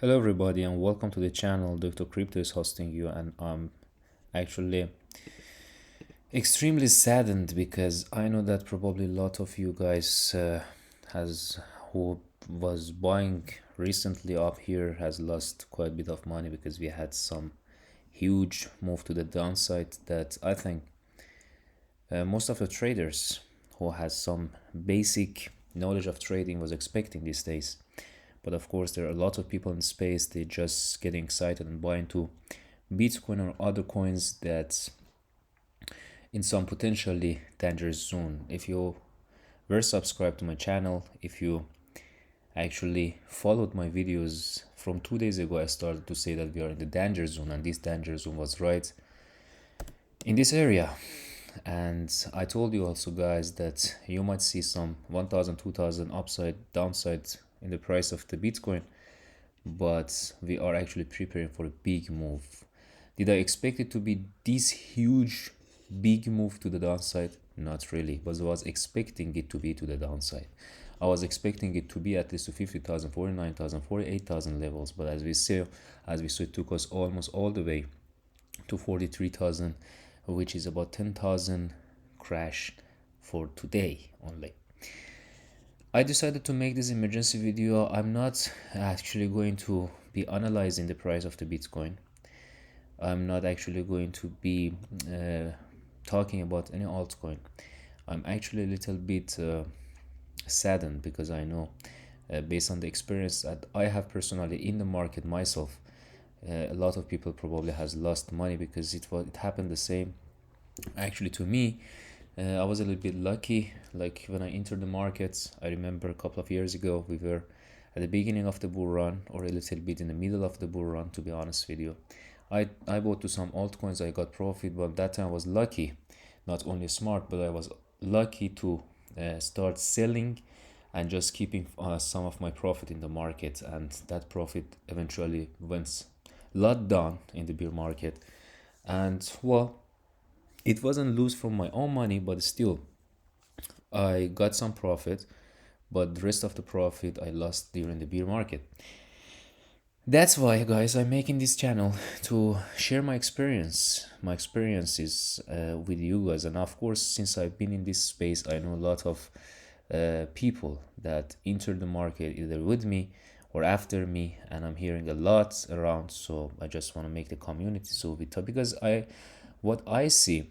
Hello everybody and welcome to the channel. Dr. Crypto is hosting you, and I'm actually extremely saddened because I know that probably a lot of you guys has who was buying recently up here has lost quite a bit of money because we had some huge move to the downside that I think most of the traders who has some basic knowledge of trading was expecting these days. But of course, there are a lot of people in space, they just getting excited and buying into Bitcoin or other coins that in some potentially dangerous zone. If you were subscribed to my channel, if you actually followed my videos from 2 days ago, I started to say that we are in the danger zone, and this danger zone was right in this area. And I told you also, guys, that you might see some 1000, 2000 upside, downside in the price of the Bitcoin, but we are actually preparing for a big move. Did I expect it to be this huge, big move to the downside? Not really, but I was expecting it to be to the downside. I was expecting it to be at least to 50,000, 49,000, 48,000 levels, but as we saw, it took us almost all the way to 43,000, which is about 10,000 crash for today only. I decided to make this emergency video. I'm not actually going to be analyzing the price of the Bitcoin. I'm not actually going to be talking about any altcoin. I'm actually a little bit saddened because I know, based on the experience that I have personally in the market myself, a lot of people probably has lost money because it happened the same actually to me. I was a little bit lucky. Like when I entered the markets, I remember a couple of years ago, we were at the beginning of the bull run or a little bit in the middle of the bull run, to be honest with you. I bought to some altcoins, I got profit, but that time I was lucky, not only smart, but I was lucky to start selling and just keeping some of my profit in the market, and that profit eventually went lot down in the bear market. And well, it wasn't lose from my own money, but still I got some profit, but the rest of the profit I lost during the bear market. That's why, guys, I'm making this channel to share my experiences with you guys. And of course, since I've been in this space, I know a lot of people that entered the market either with me or after me, and I'm hearing a lot around. So I just want to make the community so we talk, because what I see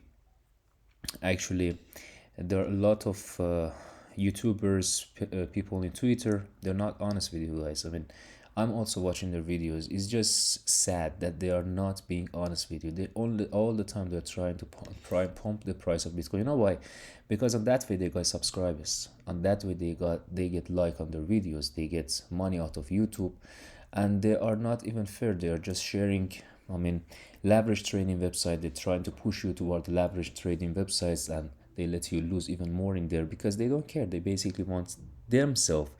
actually, there are a lot of YouTubers, people in Twitter, they're not honest with you guys. I mean, I'm also watching their videos. It's just sad that they are not being honest with you. They only all the time they're trying to pump the price of Bitcoin. You know why? Because on that way they got subscribers. On that way they get like on their videos. They get money out of YouTube, and they are not even fair. They are just sharing. I mean, leverage trading website. They're trying to push you toward leverage trading websites, and they let you lose even more in there because they don't care. They basically want themselves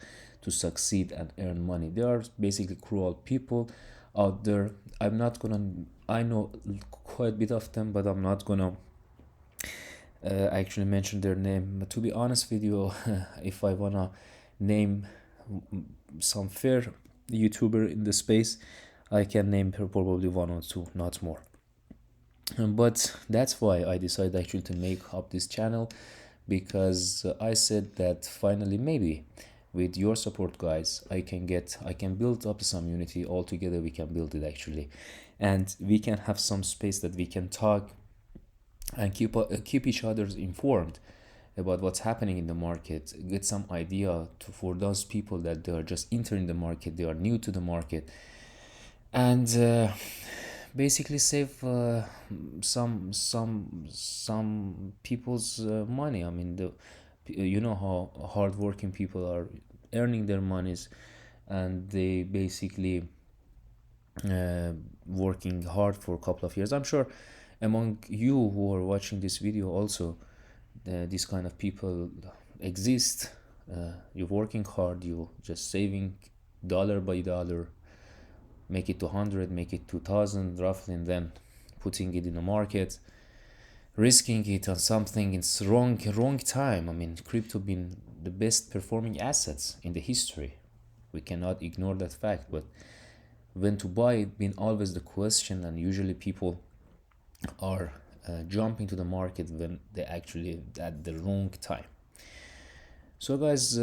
to succeed and earn money. They are basically cruel people out there. I'm not gonna, I know quite a bit of them, but I'm not gonna actually mention their name. But to be honest with you, if I wanna name some fair YouTuber in the space, I can name probably one or two, not more. But that's why I decided actually to make up this channel, because I said that finally, maybe with your support, guys, I can build up some unity. All together we can build it actually, and we can have some space that we can talk and keep each other informed about what's happening in the market, get some idea for those people that they are just entering the market, they are new to the market, and basically save some people's money. I mean, you know how hardworking people are earning their monies, and they basically working hard for a couple of years. I'm sure among you who are watching this video also, these kind of people exist. You're working hard, you just saving dollar by dollar, make it to 100, make it 2000 roughly, and then putting it in the market, risking it on something. It's wrong time. I mean, crypto been the best performing assets in the history. We cannot ignore that fact, but when to buy it been always the question, and usually people are jumping to the market when they actually at the wrong time. So guys,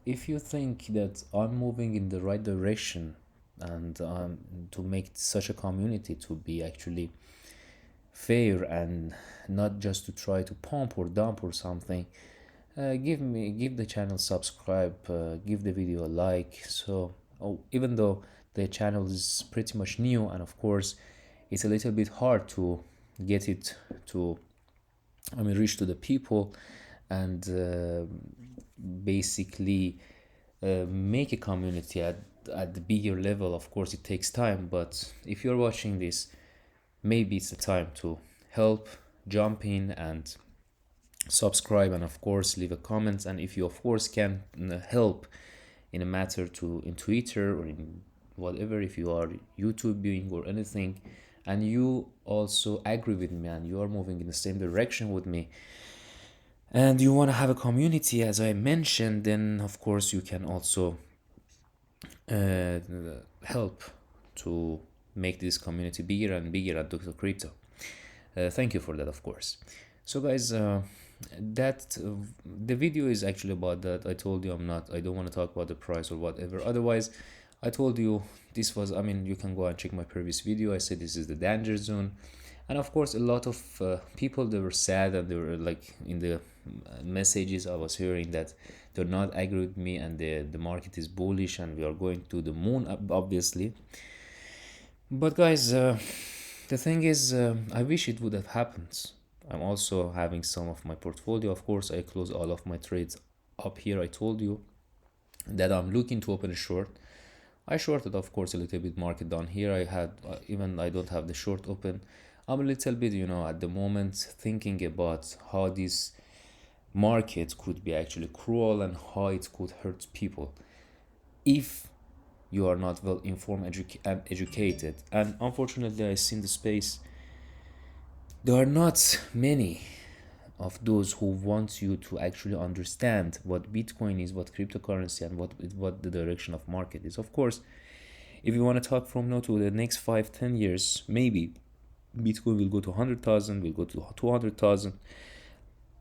if you think that I'm moving in the right direction and to make such a community to be actually fair and not just to try to pump or dump or something, give the channel subscribe, give the video a like. So even though the channel is pretty much new, and of course it's a little bit hard to get it to, I mean, reach to the people and basically make a community at the bigger level. Of course it takes time, but if you're watching this, maybe it's the time to help, jump in and subscribe, and of course leave a comment. And if you of course can help in a matter to in Twitter or in whatever, if you are YouTube viewing or anything, and you also agree with me and you are moving in the same direction with me, and you want to have a community as I mentioned, then of course you can also uh, help to make this community bigger and bigger at Dr. Crypto. Thank you for that, of course. So guys, that the video is actually about that. I told you I don't want to talk about the price or whatever. Otherwise, I told you this was, I mean, you can go and check my previous video. I said this is the danger zone. And of course, a lot of people, they were sad, and they were like in the messages I was hearing that they're not agree with me, and the market is bullish and we are going to the moon, obviously. But guys, the thing is, I wish it would have happened. I'm also having some of my portfolio. Of course, I close all of my trades up here. I told you that I'm looking to open a short. I shorted, of course, a little bit market down here. I had even I don't have the short open. I'm a little bit, at the moment thinking about how this market could be actually cruel and how it could hurt people if you are not well informed and educated. And unfortunately, I see in the space there are not many of those who want you to actually understand what Bitcoin is, what cryptocurrency, and what the direction of market is. Of course, if you want to talk from now to the next 5-10 years, maybe Bitcoin will go to 100,000, will go to 200,000.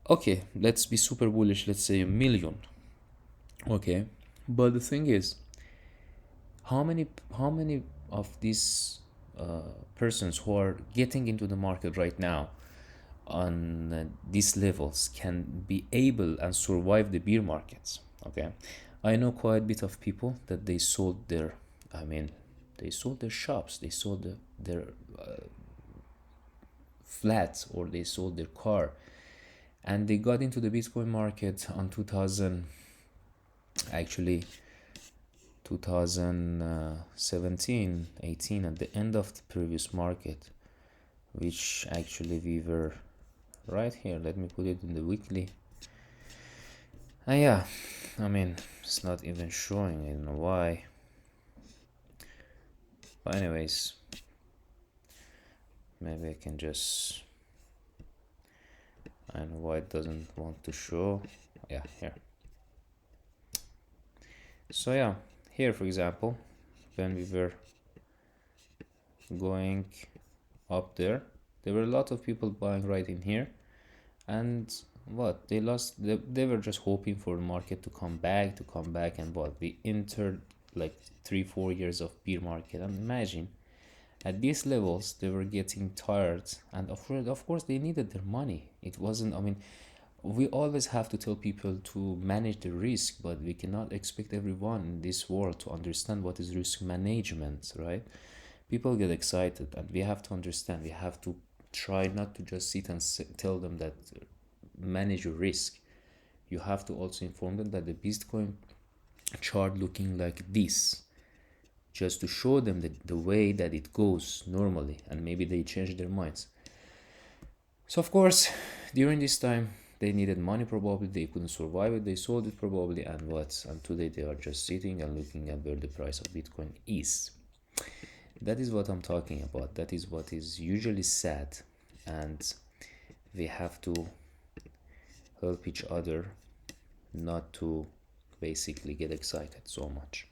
Okay, let's be super bullish. Let's say 1 million. Okay, but the thing is, how many of these persons who are getting into the market right now on these levels can be able and survive the bear markets? Okay, I know quite a bit of people that they sold their, I mean, they sold their shops, they sold their flats, or they sold their car, and they got into the Bitcoin market on 2000, actually 2017 18, at the end of the previous market, which actually we were right here. Let me put it in the weekly. Yeah, I mean, it's not even showing. I don't know why, but anyways, maybe I can just, I don't know why it doesn't want to show. Yeah, here. So yeah, here for example, when we were going up there were a lot of people buying right in here, and what they lost, they were just hoping for the market to come back, and what we entered like 3-4 years of bear market. And imagine at these levels they were getting tired, and of course they needed their money. It wasn't, I mean, we always have to tell people to manage the risk, but we cannot expect everyone in this world to understand what is risk management, right? People get excited, and we have to understand, we have to try not to just sit and tell them that manage your risk. You have to also inform them that the Bitcoin chart looking like this, just to show them the way that it goes normally, and maybe they change their minds. So of course, during this time they needed money, probably they couldn't survive it, they sold it probably, and today they are just sitting and looking at where the price of Bitcoin is. That is what I'm talking about. That is what is usually sad, and we have to help each other not to basically get excited so much.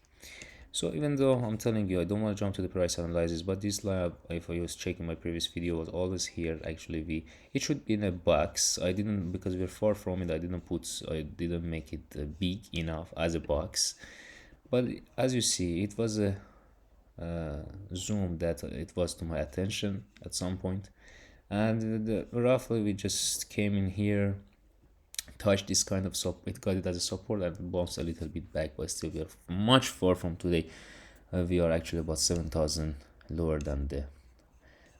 So even though I'm telling you I don't want to jump to the price analysis, but this lab, if I was checking my previous video, was always here. Actually, it should be in a box. I didn't, because we're far from it, I didn't make it big enough as a box. But as you see, it was a zoom that it was to my attention at some point, and roughly we just came in here, touched this kind of it got it as a support and bounced a little bit back, but still we are much far from today. We are actually about 7,000 lower than the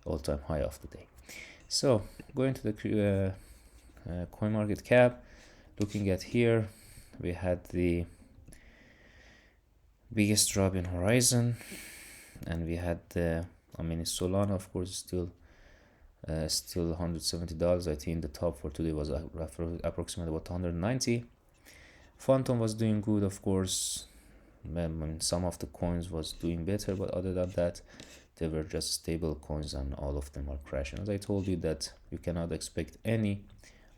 all-time high of the day. So going to the coin market cap, looking at here, we had the biggest drop in horizon, and we had the, I mean, Solana of course still $170. I think the top for today was approximately about 190. Phantom was doing good, of course. I mean, some of the coins was doing better, but other than that, they were just stable coins, and all of them are crashing. As I told you, that you cannot expect any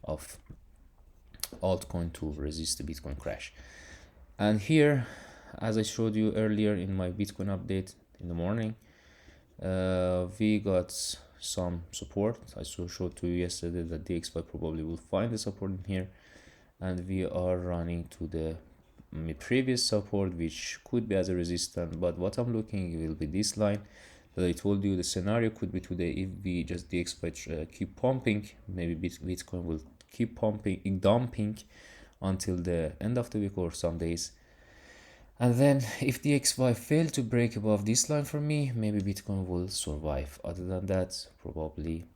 of altcoin to resist the Bitcoin crash. And here, as I showed you earlier in my Bitcoin update in the morning, we got some support. I showed to you yesterday that DXY probably will find the support in here, and we are running to the previous support, which could be as a resistance. But what I'm looking will be this line that I told you. The scenario could be today, if we just DXY keep pumping, maybe Bitcoin will keep pumping, dumping until the end of the week or some days. And then if the XY fail to break above this line for me, maybe Bitcoin will survive. Other than that, probably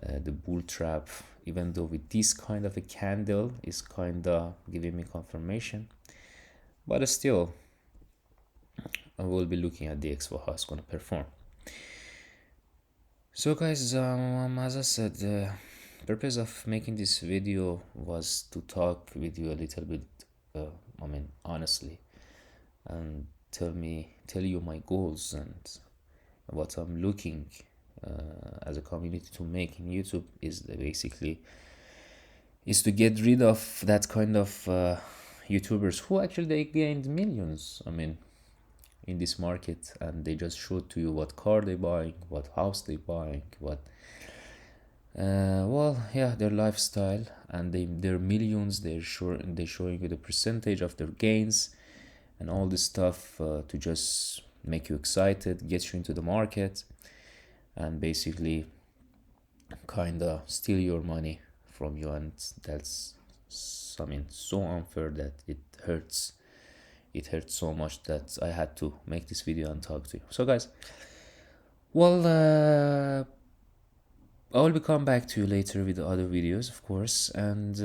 the bull trap, even though with this kind of a candle, is kind of giving me confirmation. But still, I will be looking at the XY, how it's going to perform. So guys, as I said, the purpose of making this video was to talk with you a little bit, I mean, honestly, and tell you my goals and what I'm looking as a community to make in YouTube is to get rid of that kind of YouTubers who actually they gained millions. I mean, in this market, and they just show to you what car they buying, what house they buying, what well, yeah, their lifestyle, and their millions. They're showing you the percentage of their gains and all this stuff to just make you excited, get you into the market, and basically kind of steal your money from you. And that's, I mean, so unfair that it hurts. It hurts so much that I had to make this video and talk to you. So guys, well, I will be come back to you later with the other videos, of course, and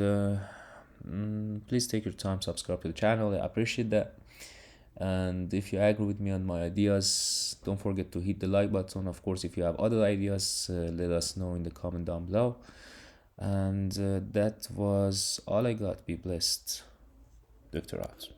please take your time, subscribe to the channel. I appreciate that. And if you agree with me on my ideas, don't forget to hit the like button. Of course, if you have other ideas, let us know in the comment down below. And that was all I got. Be blessed. Dr. out.